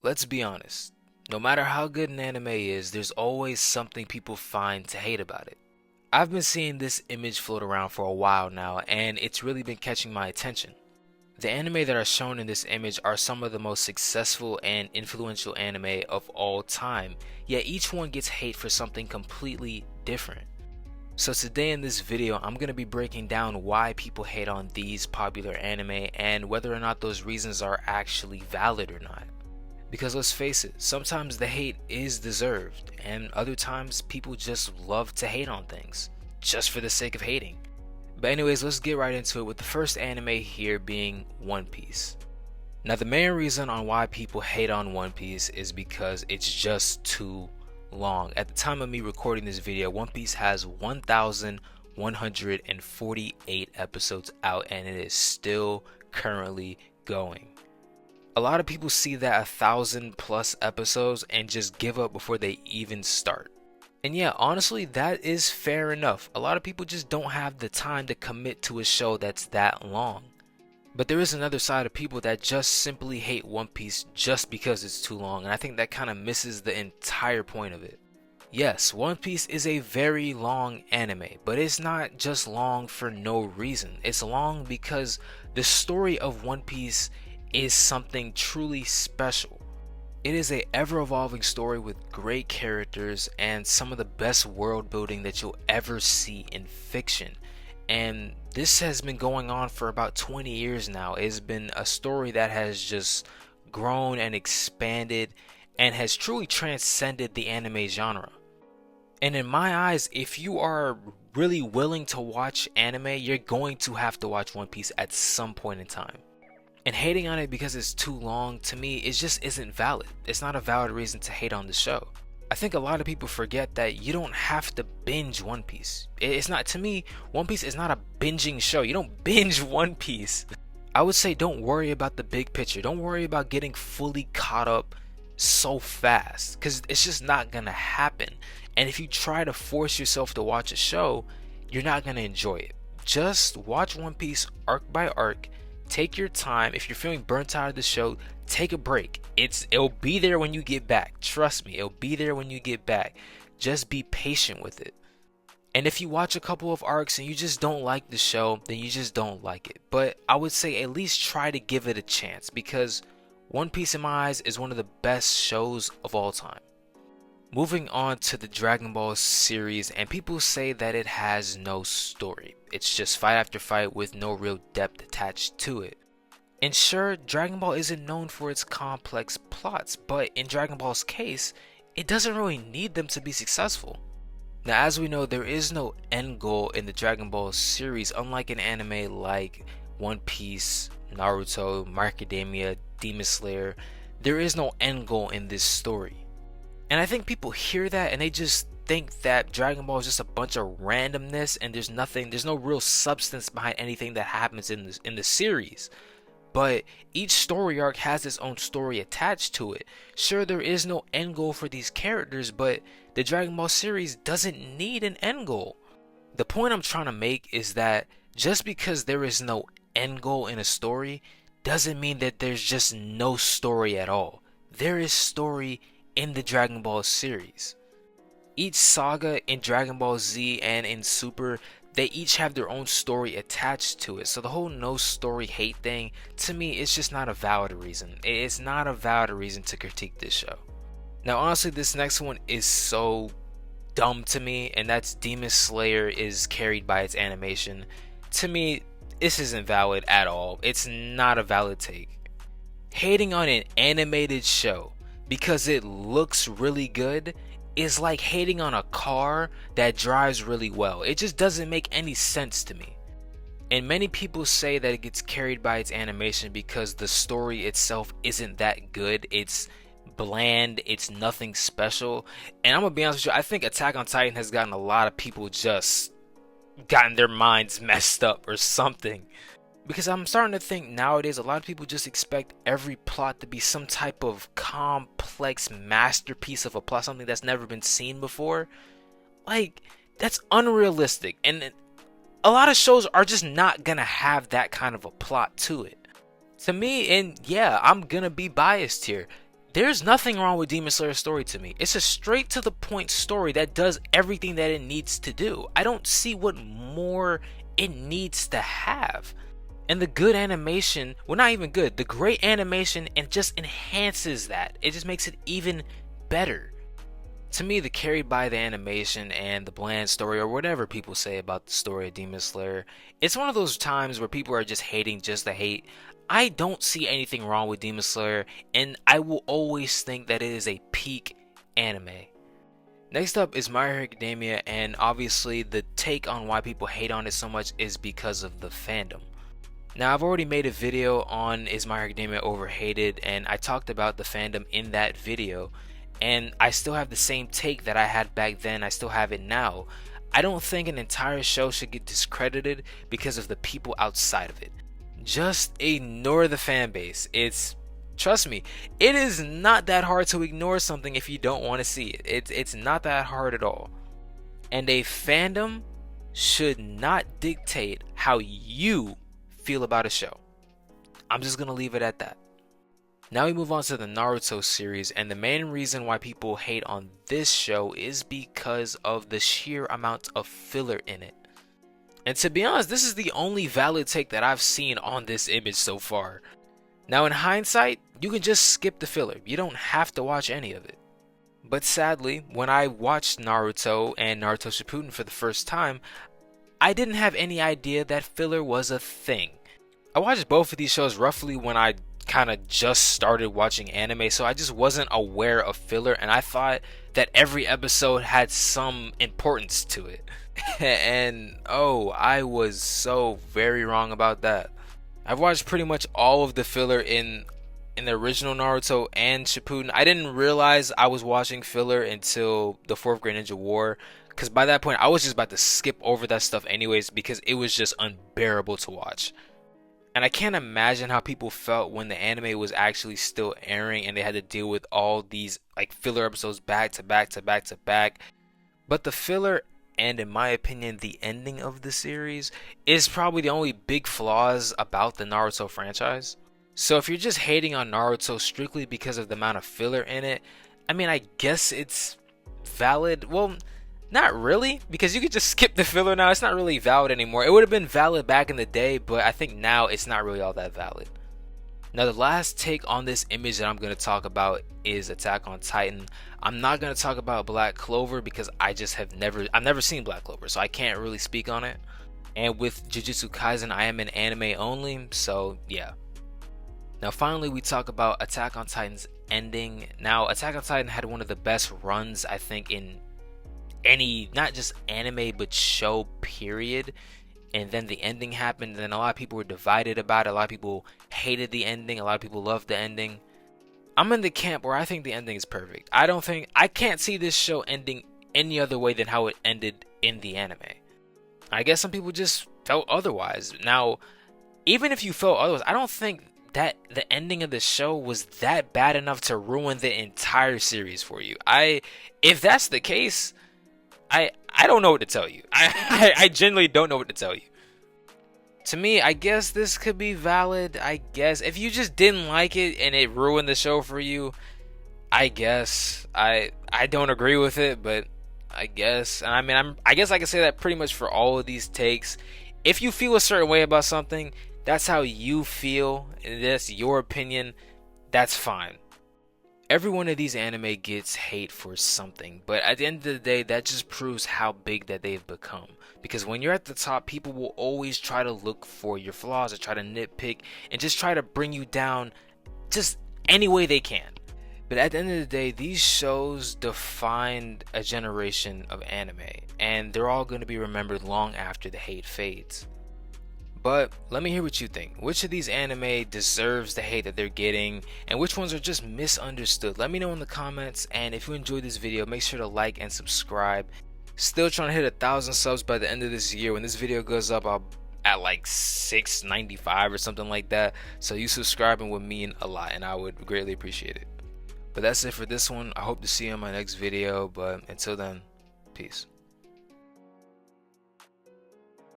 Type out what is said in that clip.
Let's be honest. No matter how good an anime is, there's always something people find to hate about it. I've been seeing this image float around for a while now, and it's really been catching my attention. The anime that are shown in this image are some of the most successful and influential anime of all time, yet each one gets hate for something completely different. So today in this video, I'm going to be breaking down why people hate on these popular anime and whether or not those reasons are actually valid or not. Because let's face it, sometimes the hate is deserved, and other times people just love to hate on things, just for the sake of hating. But anyways, let's get right into it with the first anime here being One Piece. Now the main reason on why people hate on One Piece is because it's just too long. At the time of me recording this video, One Piece has 1,148 episodes out and it is still currently going. A lot of people see that 1,000 plus episodes and just give up before they even start. And yeah, honestly, that is fair enough. A lot of people just don't have the time to commit to a show that's that long. But there is another side of people that just simply hate One Piece just because it's too long, and I think that kind of misses the entire point of it. Yes, One Piece is a very long anime, but it's not just long for no reason. It's long because the story of One Piece is something truly special. It is a ever-evolving story with great characters and some of the best world building that you'll ever see in fiction. And this has been going on for about 20 years now. It's been a story that has just grown and expanded and has truly transcended the anime genre. And in my eyes, if you are really willing to watch anime, you're going to have to watch One Piece at some point in time. And hating on it because it's too long, to me, it just isn't valid. It's not a valid reason to hate on the show. I think a lot of people forget that you don't have to binge One Piece. It's not, to me, One Piece is not a binging show. You don't binge One Piece. I would say don't worry about the big picture. Don't worry about getting fully caught up so fast, because it's just not gonna happen. And if you try to force yourself to watch a show, you're not gonna enjoy it. Just watch One Piece arc by arc. Take your time. If you're feeling burnt out of the show, take a break. It'll be there when you get back. Trust me, it'll be there when you get back. Just be patient with it. And if you watch a couple of arcs and you just don't like the show, then you just don't like it. But I would say at least try to give it a chance, because One Piece in my eyes is one of the best shows of all time. Moving on to the Dragon Ball series, and people say that it has no story. It's just fight after fight with no real depth attached to it. And sure, Dragon Ball isn't known for its complex plots, but in Dragon Ball's case, it doesn't really need them to be successful. Now, as we know, there is no end goal in the Dragon Ball series, unlike an anime like One Piece, Naruto, My Academia, Demon Slayer. There is no end goal in this story. And I think people hear that and they just think that Dragon Ball is just a bunch of randomness and there's no real substance behind anything that happens in the series. But each story arc has its own story attached to it. Sure, there is no end goal for these characters, but the Dragon Ball series doesn't need an end goal. The point I'm trying to make is that just because there is no end goal in a story doesn't mean that there's just no story at all. There is story in the Dragon Ball series. Each saga in Dragon Ball Z and in Super, they each have their own story attached to it. So the whole no story hate thing, to me, it's just not a valid reason. It's not a valid reason to critique this show. Now honestly, this next one is so dumb to me, and that's Demon Slayer is carried by its animation. To me, this isn't valid at all. It's not a valid take. Hating on an animated show because it looks really good is like hating on a car that drives really well. It just doesn't make any sense to me. And many people say that it gets carried by its animation because the story itself isn't that good. It's bland, it's nothing special. And I'm gonna be honest with you, I think Attack on Titan has gotten a lot of people just gotten their minds messed up or something. Because I'm starting to think nowadays a lot of people just expect every plot to be some type of complex masterpiece of a plot, something that's never been seen before. Like, that's unrealistic. And a lot of shows are just not gonna have that kind of a plot to it. To me, and yeah, I'm gonna be biased here. There's nothing wrong with Demon Slayer's story to me. It's a straight to the point story that does everything that it needs to do. I don't see what more it needs to have. And the good animation, well, not even good, the great animation, and just enhances that. It just makes it even better. To me, the carried by the animation and the bland story, or whatever people say about the story of Demon Slayer, it's one of those times where people are just hating just to hate. I don't see anything wrong with Demon Slayer, and I will always think that it is a peak anime. Next up is My Hero Academia, and obviously the take on why people hate on it so much is because of the fandom. Now, I've already made a video on Is My Hero Academia Overhated, and I talked about the fandom in that video, and I still have the same take that I had back then. I still have it now. I don't think an entire show should get discredited because of the people outside of it. Just ignore the fan base. Trust me, it is not that hard to ignore something if you don't want to see it. It's not that hard at all. And a fandom should not dictate how you feel about a show. I'm just gonna leave it at that. Now we move on to the Naruto series, and the main reason why people hate on this show is because of the sheer amount of filler in it. And to be honest, this is the only valid take that I've seen on this image so far. Now in hindsight, you can just skip the filler. You don't have to watch any of it. But sadly, when I watched Naruto and Naruto Shippuden for the first time, I didn't have any idea that filler was a thing. I watched both of these shows roughly when I kind of just started watching anime, so I just wasn't aware of filler, and I thought that every episode had some importance to it. And oh, I was so very wrong about that. I've watched pretty much all of the filler in the original Naruto and Shippuden. I didn't realize I was watching filler until the 4th grade Ninja War, because by that point I was just about to skip over that stuff anyways, because it was just unbearable to watch. And I can't imagine how people felt when the anime was actually still airing and they had to deal with all these like filler episodes back to back to back to back. But the filler, and in my opinion the ending of the series, is probably the only big flaws about the Naruto franchise. So if you're just hating on Naruto strictly because of the amount of filler in it, I mean, I guess it's valid. Well, not really, because you could just skip the filler now. It's not really valid anymore. It would have been valid back in the day, but I think now it's not really all that valid. Now the last take on this image that I'm going to talk about is Attack on Titan. I'm not going to talk about Black Clover because I've never seen Black Clover, so I can't really speak on it. And with Jujutsukaisen, I am an anime only, so yeah. Now finally we talk about Attack on Titan's ending. Now Attack on Titan had one of the best runs, I think, in any, not just anime but show period. And then the ending happened, and then a lot of people were divided about it. A lot of people hated the ending, a lot of people loved the ending. I'm in the camp where I think the ending is perfect. I can't see this show ending any other way than how it ended in the anime. I guess some people just felt otherwise. Now, even if you felt otherwise, I don't think that the ending of the show was that bad enough to ruin the entire series for you. If that's the case, I don't know what to tell you. I genuinely don't know what to tell you. To me, I guess this could be valid. I guess if you just didn't like it and it ruined the show for you, I guess I don't agree with it, but I guess. And I mean, I guess I can say that pretty much for all of these takes. If you feel a certain way about something, that's how you feel, and that's your opinion. That's fine. Every one of these anime gets hate for something, but at the end of the day, that just proves how big that they've become. Because when you're at the top, people will always try to look for your flaws or try to nitpick and just try to bring you down just any way they can. But at the end of the day, these shows defined a generation of anime, and they're all going to be remembered long after the hate fades. But let me hear what you think. Which of these anime deserves the hate that they're getting, and which ones are just misunderstood? Let me know in the comments, and if you enjoyed this video, make sure to like and subscribe. Still trying to hit 1,000 subs by the end of this year. When this video goes up, I'll at like 695 or something like that. So you subscribing would mean a lot, and I would greatly appreciate it. But that's it for this one. I hope to see you in my next video, but until then, peace.